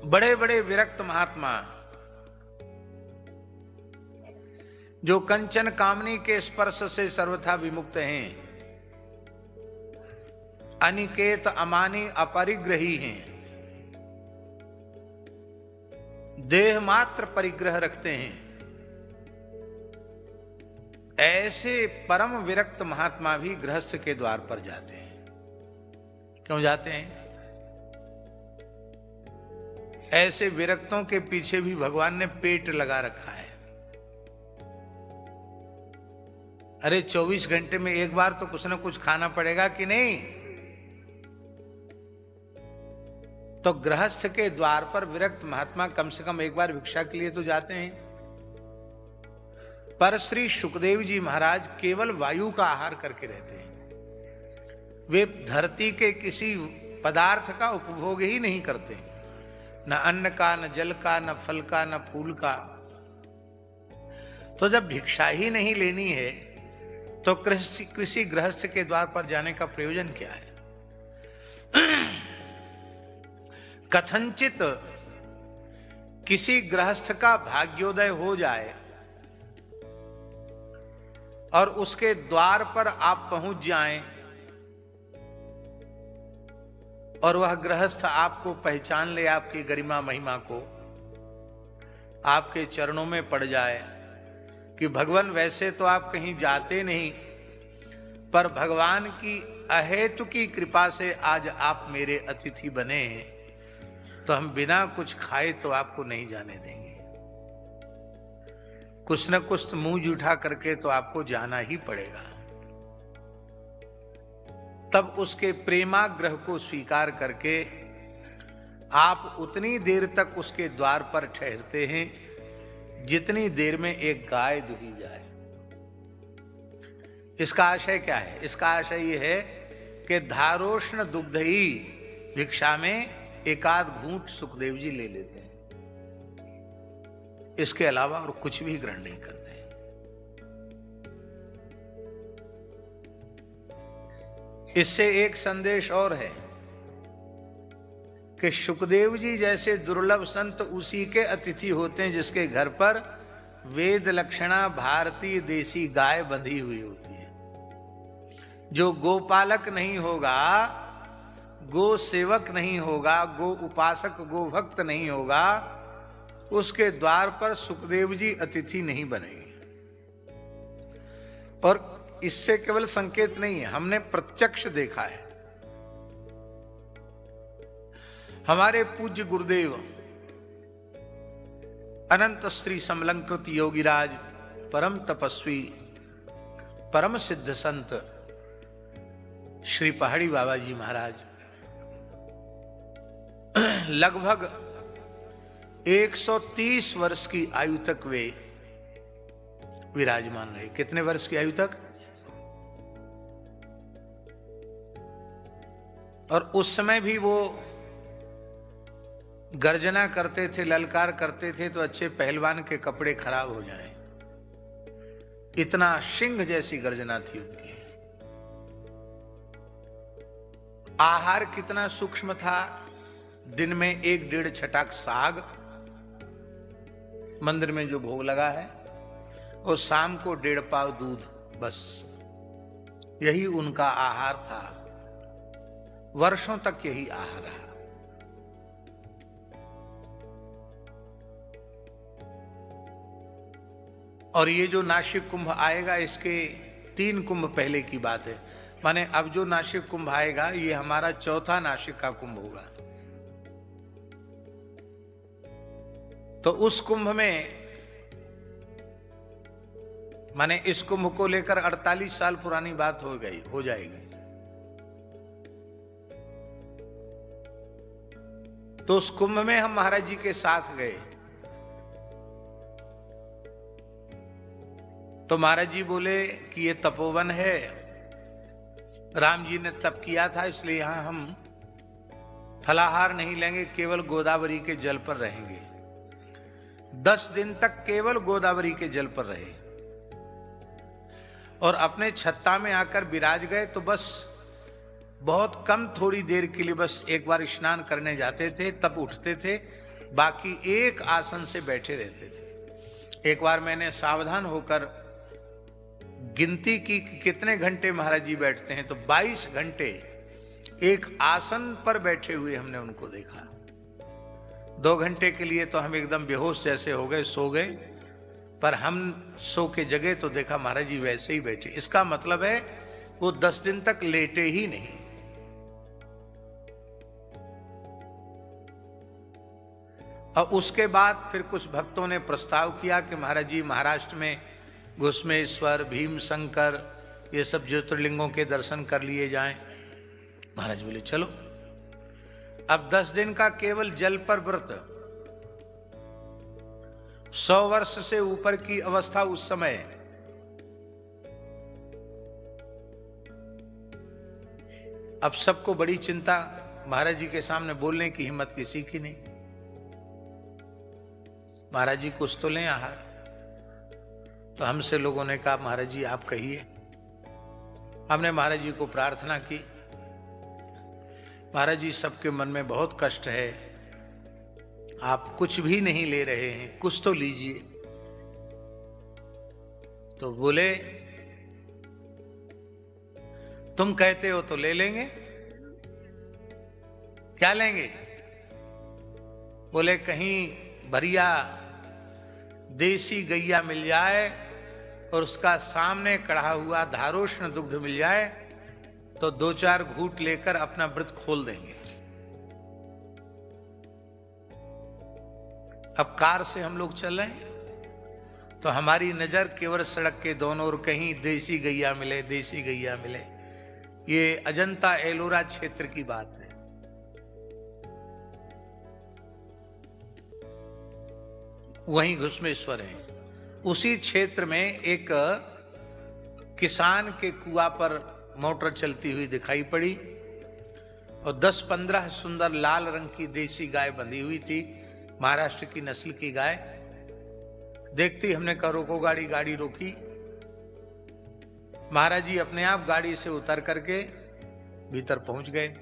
बड़े बड़े विरक्त महात्मा जो कंचन कामनी के स्पर्श से सर्वथा विमुक्त हैं, अनिकेत अमानी अपरिग्रही हैं, देह मात्र परिग्रह रखते हैं, ऐसे परम विरक्त महात्मा भी गृहस्थ के द्वार पर जाते हैं। क्यों जाते हैं? ऐसे विरक्तों के पीछे भी भगवान ने पेट लगा रखा है। अरे 24 घंटे में एक बार तो कुछ ना कुछ खाना पड़ेगा कि नहीं? तो गृहस्थ के द्वार पर विरक्त महात्मा कम से कम एक बार भिक्षा के लिए तो जाते हैं। पर श्री सुखदेव जी महाराज केवल वायु का आहार करके रहते हैं। वे धरती के किसी पदार्थ का उपभोग ही नहीं करते, न अन्न का, न जल का, न फल का, न फूल का। तो जब भिक्षा ही नहीं लेनी है तो किसी गृहस्थ के द्वार पर जाने का प्रयोजन क्या है? कथनचित किसी गृहस्थ का भाग्योदय हो जाए और उसके द्वार पर आप पहुंच जाएं और वह गृहस्थ आपको पहचान ले, आपकी गरिमा महिमा को, आपके चरणों में पड़ जाए कि भगवान वैसे तो आप कहीं जाते नहीं, पर भगवान की अहेतु की कृपा से आज आप मेरे अतिथि बने हैं, तो हम बिना कुछ खाए तो आपको नहीं जाने देंगे। कुछ न कुछ मुंह जूठा करके तो आपको जाना ही पड़ेगा। तब उसके प्रेमाग्रह को स्वीकार करके आप उतनी देर तक उसके द्वार पर ठहरते हैं जितनी देर में एक गाय दुही जाए। इसका आशय क्या है? इसका आशय यह है कि धारोष्ण दुग्ध ही भिक्षा में एकाध घूंट सुखदेव जी ले लेते हैं, इसके अलावा और कुछ भी ग्रहण नहीं करते हैं। इससे एक संदेश और है कि सुखदेव जी जैसे दुर्लभ संत उसी के अतिथि होते हैं जिसके घर पर वेद लक्षणा भारतीय देसी गाय बंधी हुई होती है। जो गोपालक नहीं होगा, गो सेवक नहीं होगा, गो उपासक, गो भक्त नहीं होगा, उसके द्वार पर सुखदेव जी अतिथि नहीं बनेंगे। और इससे केवल संकेत नहीं है, हमने प्रत्यक्ष देखा है। हमारे पूज्य गुरुदेव अनंत श्री समलंकृत योगीराज, परम तपस्वी, परम सिद्ध संत श्री पहाड़ी बाबा जी महाराज लगभग 130 वर्ष की आयु तक वे विराजमान रहे। कितने वर्ष की आयु तक? और उस समय भी वो गर्जना करते थे, ललकार करते थे तो अच्छे पहलवान के कपड़े खराब हो जाएं, इतना सिंह जैसी गर्जना थी उनकी। आहार कितना सूक्ष्म था। दिन में 1-1.5 छटाक साग मंदिर में जो भोग लगा है, और शाम को 1.5 पाव दूध, बस यही उनका आहार था। वर्षों तक यही आहार रहा। और ये जो नासिक कुंभ आएगा, इसके 3 कुंभ पहले की बात है। माने अब जो नासिक कुंभ आएगा ये हमारा चौथा नासिक का कुंभ होगा। तो उस कुंभ में, माने इस कुंभ को लेकर 48 साल पुरानी बात हो जाएगी। तो उस कुंभ में हम महाराज जी के साथ गए। तो महाराज जी बोले कि ये तपोवन है, राम जी ने तप किया था, इसलिए यहां हम फलाहार नहीं लेंगे, केवल गोदावरी के जल पर रहेंगे। 10 दिन तक केवल गोदावरी के जल पर रहे और अपने छत्ता में आकर विराज गए। तो बस बहुत कम, थोड़ी देर के लिए बस एक बार स्नान करने जाते थे, तब उठते थे बाकी एक आसन से बैठे रहते थे। एक बार मैंने सावधान होकर गिनती की कि कितने घंटे महाराज जी बैठते हैं, तो 22 घंटे एक आसन पर बैठे हुए हमने उनको देखा। 2 घंटे के लिए तो हम एकदम बेहोश जैसे हो गए, सो गए, पर हम सो के जगह तो देखा महाराज जी वैसे ही बैठे। इसका मतलब है वो 10 दिन तक लेटे ही नहीं। और उसके बाद फिर कुछ भक्तों ने प्रस्ताव किया कि महाराज जी महाराष्ट्र में घुश्मेश्वर, भीमशंकर, ये सब ज्योतिर्लिंगों के दर्शन कर लिए जाएं। महाराज बोले चलो। अब 10 दिन का केवल जल पर व्रत, 100 वर्ष से ऊपर की अवस्था उस समय, अब सबको बड़ी चिंता, महाराज जी के सामने बोलने की हिम्मत किसी की नहीं। महाराज जी कुछ तो लें आहार। तो हमसे लोगों ने कहा महाराज जी आप कहिए। हमने महाराज जी को प्रार्थना की, महाराज जी सबके मन में बहुत कष्ट है, आप कुछ भी नहीं ले रहे हैं, कुछ तो लीजिए। तो बोले तुम कहते हो तो ले लेंगे। क्या लेंगे? बोले कहीं बढ़िया देसी गैया मिल जाए और उसका सामने कढ़ा हुआ धारोष्ण दुग्ध मिल जाए तो 2-4 घूंट लेकर अपना व्रत खोल देंगे। अब कार से हम लोग चल रहे हैं तो हमारी नजर केवल सड़क के दोनों ओर कहीं देसी गैया मिले, देसी गैया मिले। ये अजंता एलोरा क्षेत्र की बात है। वहीं घुश्मेश्वर है। उसी क्षेत्र में एक किसान के कुआं पर मोटर चलती हुई दिखाई पड़ी और 10-15 सुंदर लाल रंग की देसी गाय बंधी हुई थी, महाराष्ट्र की नस्ल की गाय। देखती हमने कहा रोको गाड़ी। गाड़ी रोकी। महाराज जी अपने आप गाड़ी से उतर करके भीतर पहुंच गए।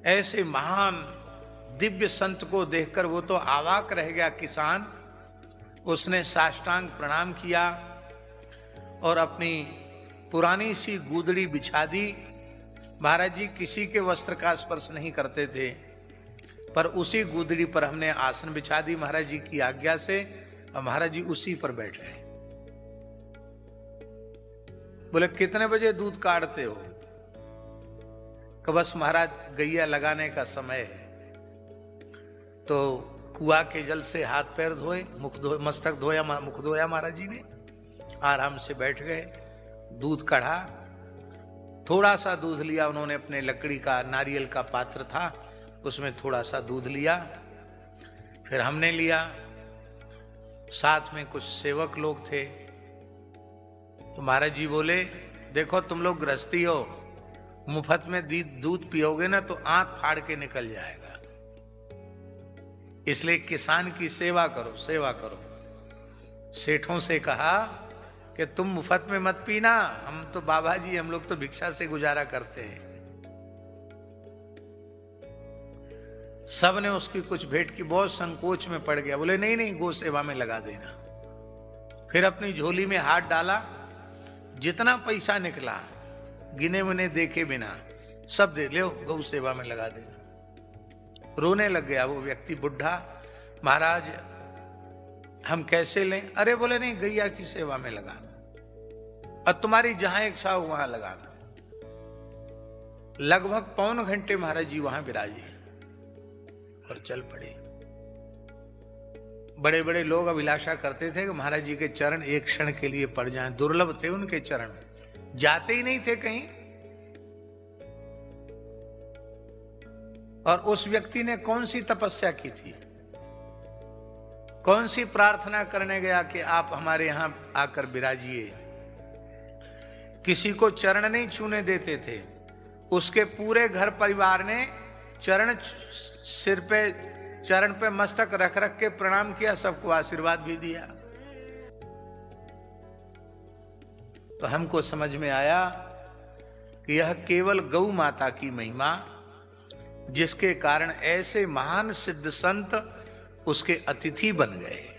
ऐसे महान दिव्य संत को देखकर वो तो अवाक रह गया किसान। उसने साष्टांग प्रणाम किया और अपनी पुरानी सी गूदड़ी बिछा दी। महाराज जी किसी के वस्त्र का स्पर्श नहीं करते थे, पर उसी गूदड़ी पर हमने आसन बिछा दी महाराज जी की आज्ञा से, और महाराज जी उसी पर बैठ गए। बोले कितने बजे दूध काटते हो? कि बस महाराज गैया लगाने का समय है। तो कुआं के जल से हाथ पैर धोए, मुख धोए, मस्तक धोया, मुख धोया। महाराज जी ने आराम से बैठ गए। दूध कढ़ा, थोड़ा सा दूध लिया उन्होंने, अपने लकड़ी का नारियल का पात्र था उसमें थोड़ा सा दूध लिया, फिर हमने लिया। साथ में कुछ सेवक लोग थे। तो महाराज जी बोले देखो तुम लोग गृहस्थी हो, मुफ्त में दूध पियोगे ना तो आंत फाड़ के निकल जाएगा, इसलिए किसान की सेवा करो, सेवा करो। सेठों से कहा कि तुम मुफ्त में मत पीना, हम तो बाबा जी, हम लोग तो भिक्षा से गुजारा करते हैं। सब ने उसकी कुछ भेंट की, बहुत संकोच में पड़ गया। बोले नहीं नहीं, गौ सेवा में लगा देना। फिर अपनी झोली में हाथ डाला, जितना पैसा निकला गिने मुने देखे बिना सब दे लो, गौ सेवा में लगा देना। रोने लग गया वो व्यक्ति, बुढ़ा। महाराज हम कैसे लें? अरे बोले नहीं, गैया की सेवा में लगाना, और तुम्हारी जहां इच्छा हो वहां लगाना। लगभग 1.25 घंटे महाराज जी वहां विराजे और चल पड़े। बड़े बड़े लोग अभिलाषा करते थे कि महाराज जी के चरण एक क्षण के लिए पड़ जाएं। दुर्लभ थे उनके चरण, जाते ही नहीं थे कहीं। और उस व्यक्ति ने कौन सी तपस्या की थी, कौन सी प्रार्थना करने गया कि आप हमारे यहां आकर विराजिए? किसी को चरण नहीं छूने देते थे। उसके पूरे घर परिवार ने चरण पे मस्तक रख रख के प्रणाम किया, सबको आशीर्वाद भी दिया। तो हमको समझ में आया कि यह केवल गौ माता की महिमा, जिसके कारण ऐसे महान सिद्ध संत उसके अतिथि बन गए।